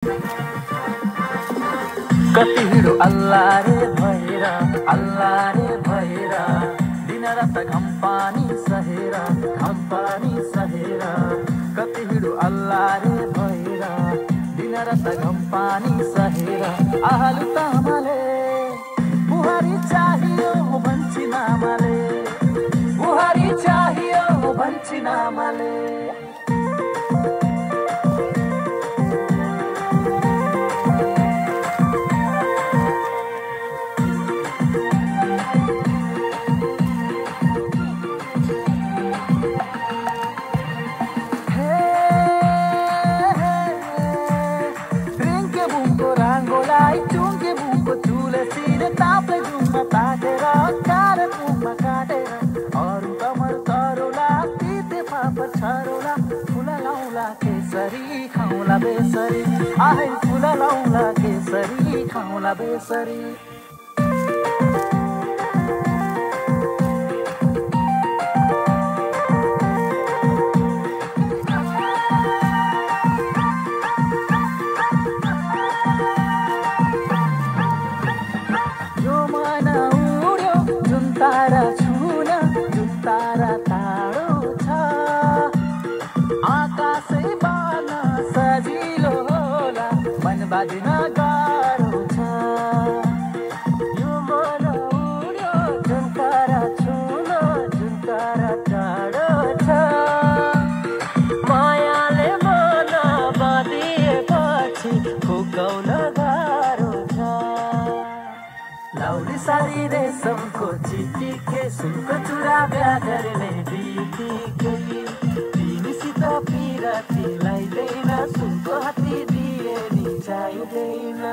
कति हिँडो अल्लाह रे भएर दिन रात घम पानी सहेर कति हिँडो अल्लाह रे भएर दिन रात घम पानी सहेर आलु तामाले बुहारी चाहियो भन्छी नामाले बुहारी चाहियो भन्छी नामाले बेसरी आहे फुला लाउला केसरी खाउला बेसरी यो मन उड्यो जुन तारा छुन जुन तारा टाढो छ आकाशै सजिलो होला मन बाँध्न गाह्रो छ यो मन उड्यो जुन तारा छुन जुन तारा टाढो छ मायाले मन बाँधिएपछि फुकाउन गाह्रो छ लाउरी सारी रेशमको चिटिके सुनको चुरा बिहा गर्ने बितिकै तिमीसित पिराती लाइदैन सुनको हात्ती दिए नि चाहिँदैन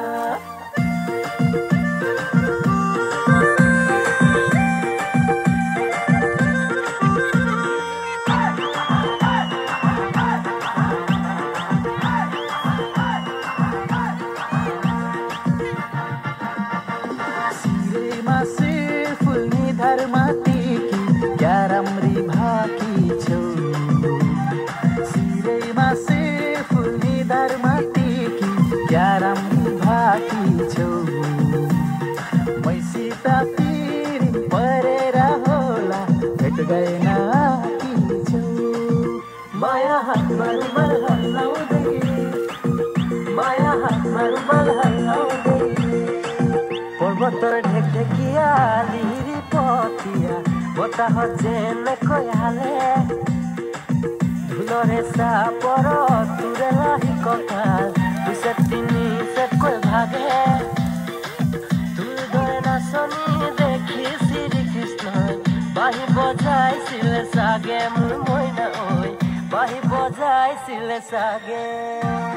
सिरेमा सिर फुल्ने धर्माती क्या राम्री भाकी छौ सिरेमा सिर फुल्ने धर्माती क्या राम्री भाकी छौ मैसित पिरी परेर होला भेट गएन कि छौ माया हातमा रुमाल हल्लाउँदै माया हातमा रुमाल हल्लाउँदै पर्वतर ढेकढेकिया लिरी पतिया बता जेन कोयाले धुलरे सापर तुरे रही ककाल तुसे तिनी से कोई भागे तुर गए ना सनी देखी श्री कृष्ण बाही बजाई सिले सागे मुर मोइना ओय बाही बजाई सिले सागे